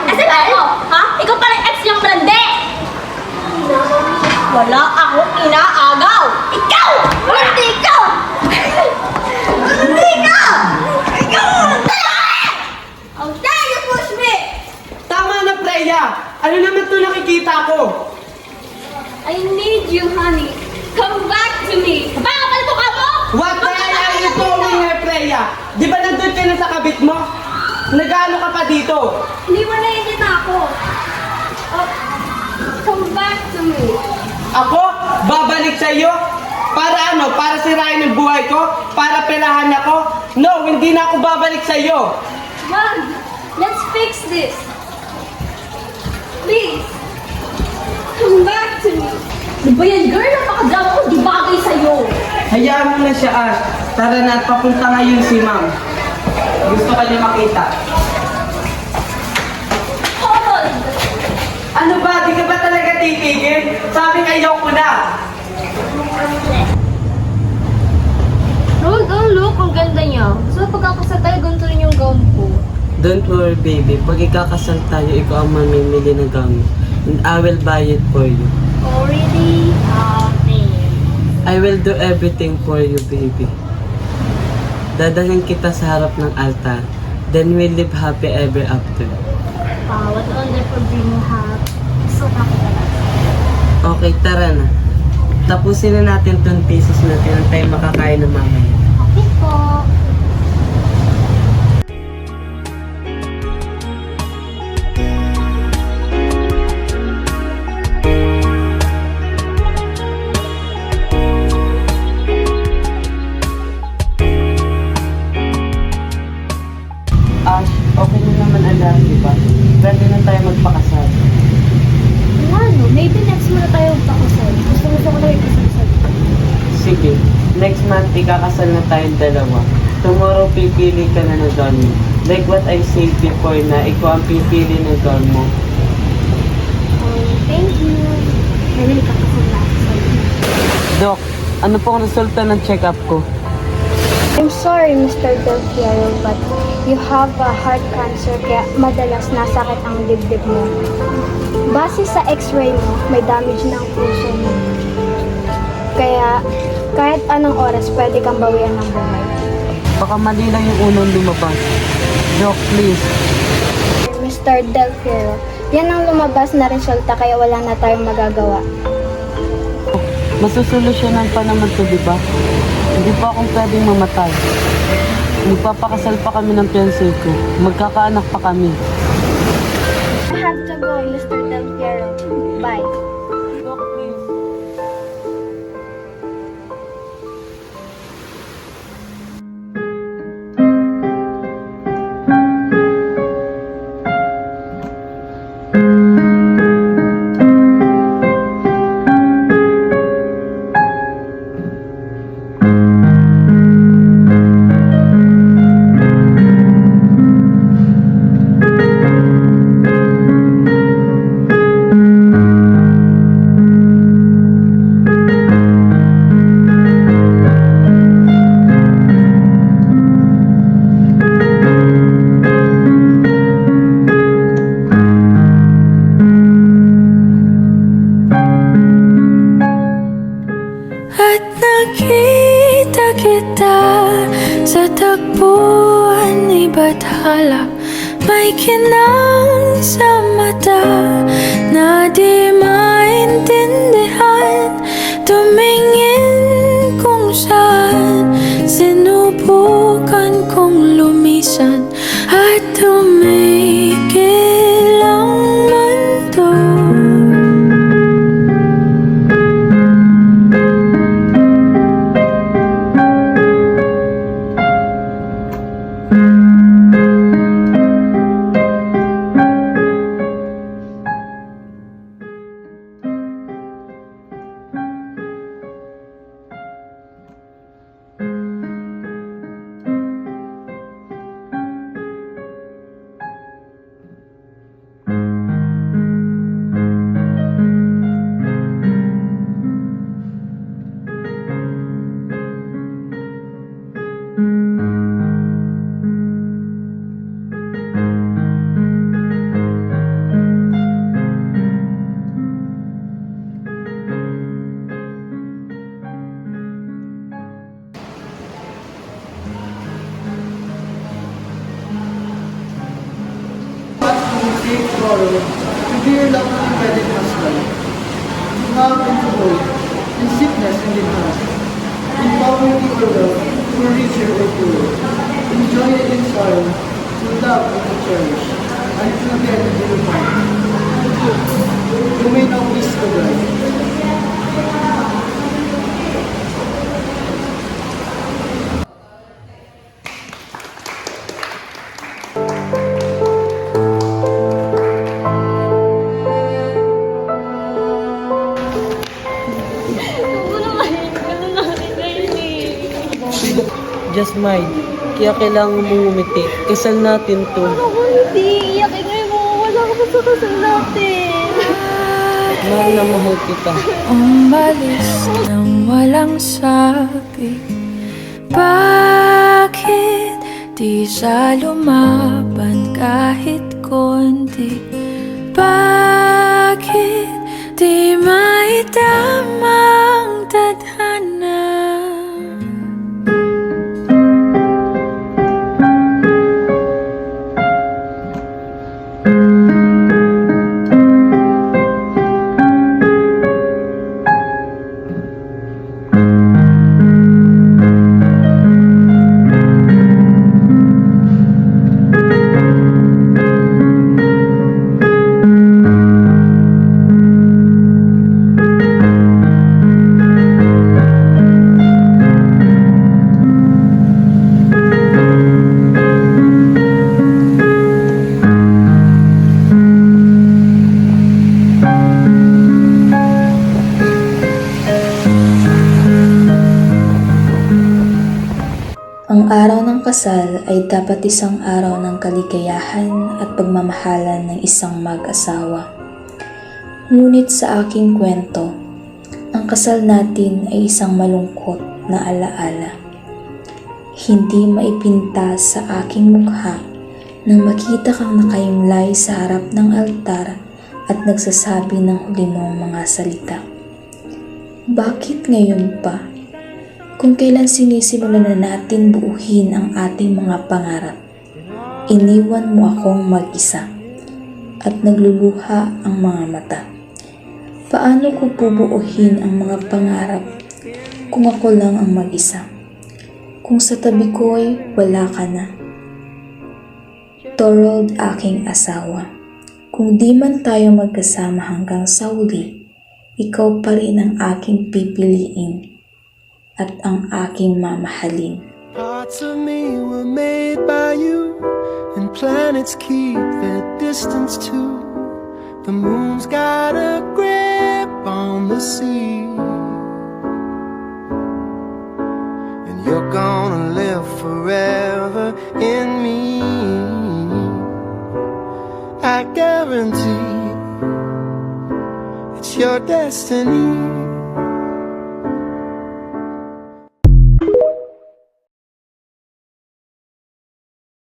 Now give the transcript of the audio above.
Asan ako? Ha? Ikaw pala yung ex niyang Brande! Wala akong inaagaw! Ikaw! Hindi ikaw! Hindi ikaw! Ikaw! How dare you push me! Tama na, Freya! Ano naman ito nakikita ko? I need you, honey. Come back to me. Baka palito ka mo? What the hell are you doing here, Freya? Di ba nandun ka na sa kabit mo? Nag-ano ka pa dito? Hindi mo nakikita ako. Oh, come back to me. Ako? Babalik sa iyo? Para ano? Para sirain ang buhay ko? Para perahan ako? No, hindi na ako babalik sa iyo. Wag! Let's fix this. Please. Come back to me. Ano ba yan, girl? Napaka-drama ko. Di bagay sa'yo. Hayaan mo na siya, Ash. Tara na, papunta ngayon si Ma'am. Gusto ka niya makita. Hold! Ano ba? Di ka ba talaga titigil? Sabi ayaw ko na. Roll, look. Ang ganda niya. So, pagkakasal tayo, ganito rin yung gown ko. Don't worry, baby. Pag ikakasal tayo, ikaw ang mamimili ng gamit. And I will buy it for you. Oh, really? I will do everything for you, baby. Dadalhin kita sa harap ng altar. Then we'll live happy ever after. Wow, what a wonderful dream you have. So happy talaga. Okay, tara na. Tapusin na natin itong thesis natin ang tayo makakain ng mamaya. Okay po. Ash, okay na naman ang lahat, di ba? Pwede na tayo magpakasal. Ano? Maybe next month tayo pakasal. Gusto ko na yung kasal. Sige, next month ikakasal na tayong dalawa. Tomorrow pipili ka na ng doll mo. Like what I said before na ikaw ang pipili ng doll mo. Oh, thank you. Kailan kakasal na ako sa'yo? Doc, ano pong resulta ng check-up ko? I'm sorry, Mr. Del Piero, but you have a heart cancer kaya madalas nasakit ang dibdib mo. Base sa x-ray mo, may damage na ang puso mo. Kaya kahit anong oras pwede kang bawian ng buhay. Baka mali lang yung unang lumabas. Doc, please. Mr. Del Piero, yan ang lumabas na resulta kaya wala na tayong magagawa. Masusolusyonan pa naman to, di ba? Hindi pa akong pwedeng mamatay. Magpapakasal pa kami ng fiancé ko. Magkakaanak pa kami. I have to go, Mr. Del Piero. Bye. Doc, please. At nakita kita sa tagpuan ni Bathala. May kinang sa mata na di maintindihan. Tumingin kung saan sinubukan kong lumisan at tumigil ang mundo. Take sorrow to be your lovely wedded husband. To have and to hold, in sickness and in health, in poverty or wealth, for richer or poor, in joy and in sorrow, to love and to cherish, and to get and to refine. You may now kiss the bride. Just mind, kaya kailangan mong umiti. Kasal natin to. Ako hindi. Iyakin ngayon mo. Wala ka pa sa kasal natin. Mahal na mahal kita. Umalis nang walang sabi. Bakit di siya lumaban kahit konti? Bakit di maitama ang tadhana? Ang araw ng kasal ay dapat isang araw ng kaligayahan at pagmamahalan ng isang mag-asawa. Ngunit sa aking kwento, ang kasal natin ay isang malungkot na alaala. Hindi maipinta sa aking mukha nang makita kang nakayumlay sa harap ng altar at nagsasabi ng huli mong mga salita. Bakit ngayon pa? Kung kailan sinisimulan na natin buuhin ang ating mga pangarap, iniwan mo akong mag-isa at nagluluha ang mga mata. Paano ko bubuuhin ang mga pangarap kung ako lang ang mag-isa? Kung sa tabi ko'y wala ka na. Thorold, aking asawa, kung di man tayo magkasama hanggang sa huli, ikaw pa rin ang aking pipiliin at ang aking mamahalin. Parts of me were made by you, and planets keep their distance too. The moon's got a grip on the sea, and you're gonna live forever in me. I guarantee it's your destiny.